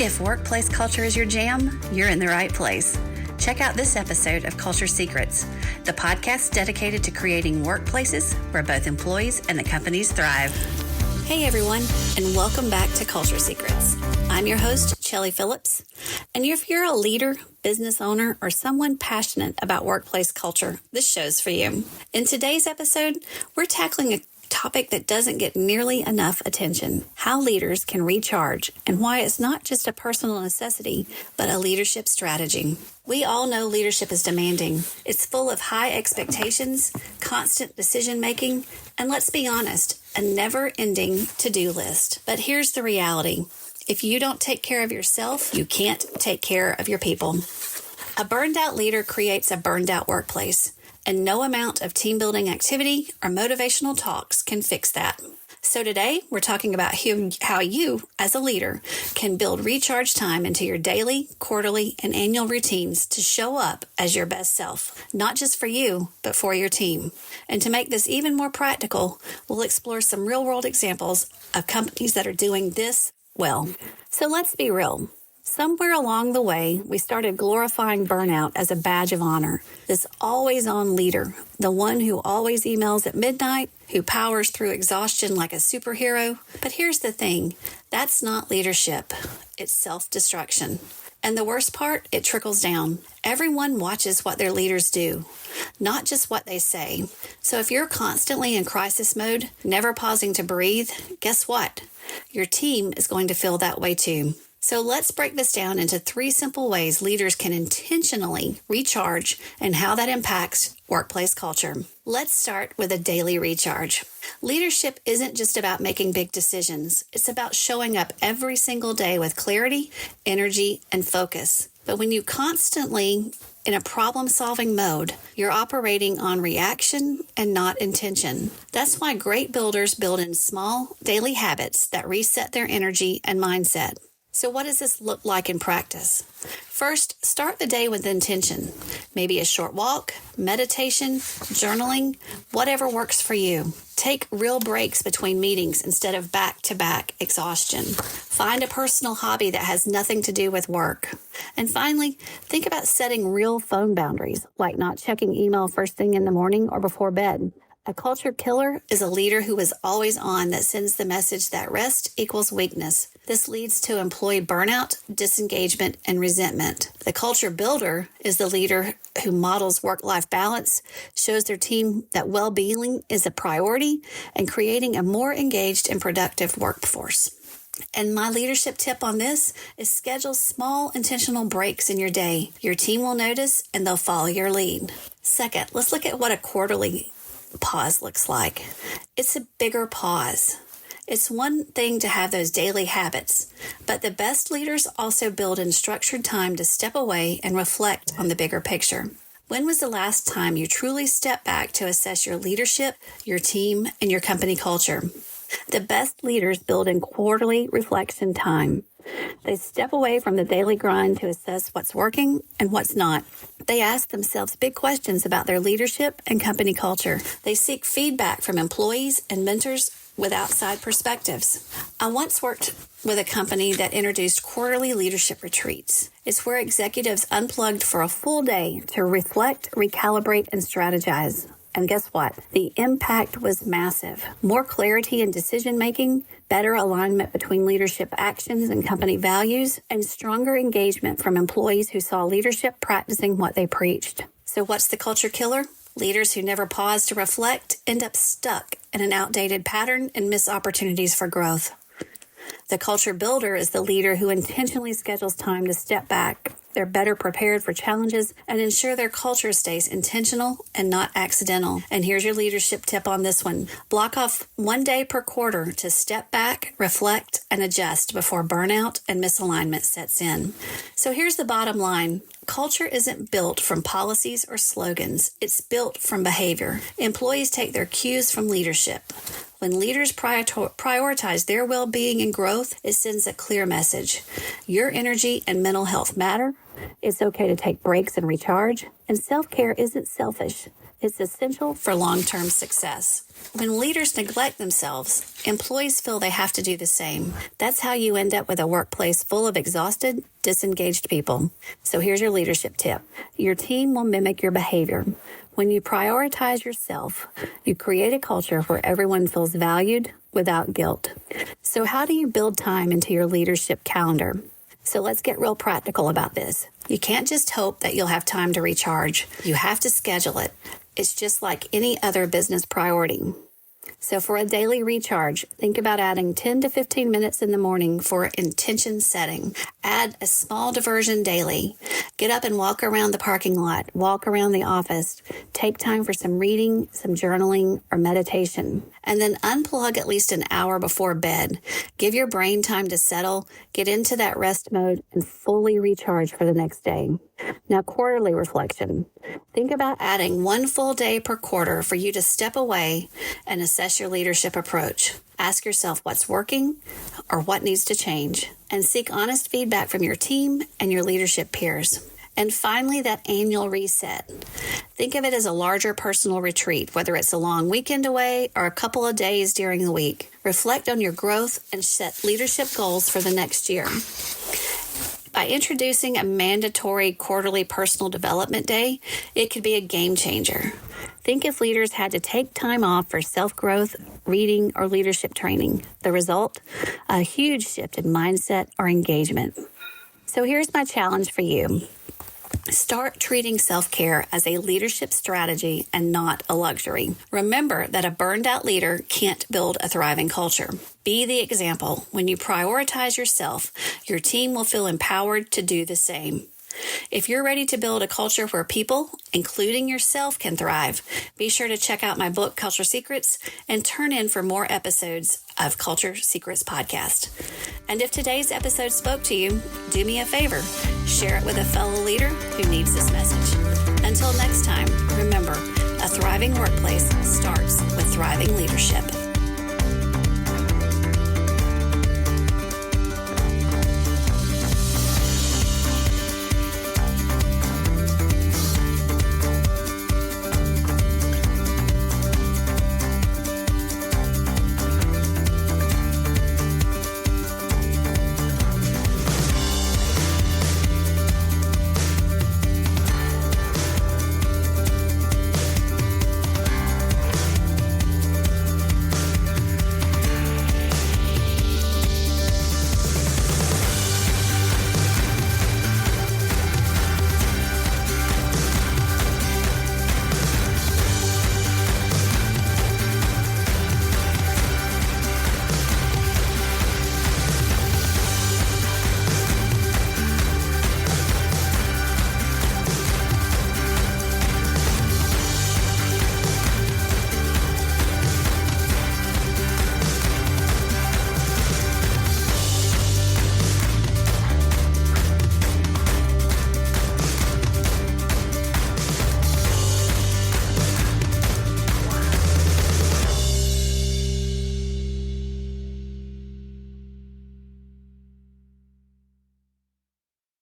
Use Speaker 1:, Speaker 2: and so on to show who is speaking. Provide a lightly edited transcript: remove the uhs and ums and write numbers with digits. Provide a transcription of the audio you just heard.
Speaker 1: If workplace culture is your jam, you're in the right place. Check out this episode of Culture Secrets, the podcast dedicated to creating workplaces where both employees and the companies thrive. Hey everyone, and welcome back to Culture Secrets. I'm your host, Chellie Phillips, and if you're a leader, business owner, or someone passionate about workplace culture, this show's for you. In today's episode, we're tackling a topic that doesn't get nearly enough attention: how leaders can recharge and why it's not just a personal necessity, but a leadership strategy. We all know leadership is demanding. It's full of high expectations, constant decision-making, and let's be honest, a never-ending to-do list. But here's the reality. If you don't take care of yourself, you can't take care of your people. A burned-out leader creates a burned-out workplace, and no amount of team-building activity or motivational talks can fix that. So today, we're talking about how you, as a leader, can build recharge time into your daily, quarterly, and annual routines to show up as your best self, not just for you, but for your team. And to make this even more practical, we'll explore some real-world examples of companies that are doing this well. So let's be real. Somewhere along the way, we started glorifying burnout as a badge of honor. This always-on leader, the one who always emails at midnight, who powers through exhaustion like a superhero. But here's the thing, that's not leadership. It's self-destruction. And the worst part, it trickles down. Everyone watches what their leaders do, not just what they say. So if you're constantly in crisis mode, never pausing to breathe, guess what? Your team is going to feel that way too. So let's break this down into 3 simple ways leaders can intentionally recharge and how that impacts workplace culture. Let's start with a daily recharge. Leadership isn't just about making big decisions. It's about showing up every single day with clarity, energy, and focus. But when you constantly in a problem-solving mode, you're operating on reaction and not intention. That's why great builders build in small, daily habits that reset their energy and mindset. So what does this look like in practice? First, start the day with intention. Maybe a short walk, meditation, journaling, whatever works for you. Take real breaks between meetings instead of back-to-back exhaustion. Find a personal hobby that has nothing to do with work. And finally, think about setting real phone boundaries, like not checking email first thing in the morning or before bed. A culture killer is a leader who is always on that sends the message that rest equals weakness. This leads to employee burnout, disengagement, and resentment. The culture builder is the leader who models work-life balance, shows their team that well-being is a priority, and creating a more engaged and productive workforce. And my leadership tip on this is schedule small intentional breaks in your day. Your team will notice and they'll follow your lead. Second, let's look at what a quarterly pause looks like. It's a bigger pause. It's one thing to have those daily habits, but the best leaders also build in structured time to step away and reflect on the bigger picture. When was the last time you truly stepped back to assess your leadership, your team, and your company culture? The best leaders build in quarterly reflection time. They step away from the daily grind to assess what's working and what's not. They ask themselves big questions about their leadership and company culture. They seek feedback from employees and mentors with outside perspectives. I once worked with a company that introduced quarterly leadership retreats. It's where executives unplugged for a full day to reflect, recalibrate, and strategize. And guess what? The impact was massive. More clarity in decision-making, better alignment between leadership actions and company values, and stronger engagement from employees who saw leadership practicing what they preached. So what's the culture killer? Leaders who never pause to reflect end up stuck in an outdated pattern and miss opportunities for growth. The culture builder is the leader who intentionally schedules time to step back. They're better prepared for challenges and ensure their culture stays intentional and not accidental. And here's your leadership tip on this one. Block off 1 day per quarter to step back, reflect, and adjust before burnout and misalignment sets in. So here's the bottom line. Culture isn't built from policies or slogans. It's built from behavior. Employees take their cues from leadership. When leaders prioritize their well-being and growth, it sends a clear message. Your energy and mental health matter. It's okay to take breaks and recharge. And self-care isn't selfish. It's essential for long-term success. When leaders neglect themselves, employees feel they have to do the same. That's how you end up with a workplace full of exhausted, disengaged people. So here's your leadership tip. Your team will mimic your behavior. When you prioritize yourself, you create a culture where everyone feels valued without guilt. So how do you build time into your leadership calendar? So let's get real practical about this. You can't just hope that you'll have time to recharge. You have to schedule it. It's just like any other business priority. So for a daily recharge, think about adding 10 to 15 minutes in the morning for intention setting. Add a small diversion daily. Get up and walk around the parking lot, walk around the office. Take time for some reading, some journaling, or meditation. And then unplug at least an hour before bed. Give your brain time to settle, get into that rest mode, and fully recharge for the next day. Now, quarterly reflection. Think about adding one full day per quarter for you to step away and assess your leadership approach. Ask yourself what's working or what needs to change, and seek honest feedback from your team and your leadership peers. And finally, that annual reset. Think of it as a larger personal retreat, whether it's a long weekend away or a couple of days during the week. Reflect on your growth and set leadership goals for the next year. By introducing a mandatory quarterly personal development day, it could be a game changer. Think if leaders had to take time off for self-growth, reading, or leadership training. The result? A huge shift in mindset or engagement. So here's my challenge for you. Start treating self-care as a leadership strategy and not a luxury. Remember that a burned-out leader can't build a thriving culture. Be the example. When you prioritize yourself, your team will feel empowered to do the same. If you're ready to build a culture where people, including yourself, can thrive, be sure to check out my book, Culture Secrets, and turn in for more episodes of Culture Secrets Podcast. And if today's episode spoke to you, do me a favor, share it with a fellow leader who needs this message. Until next time, remember, a thriving workplace starts with thriving leadership.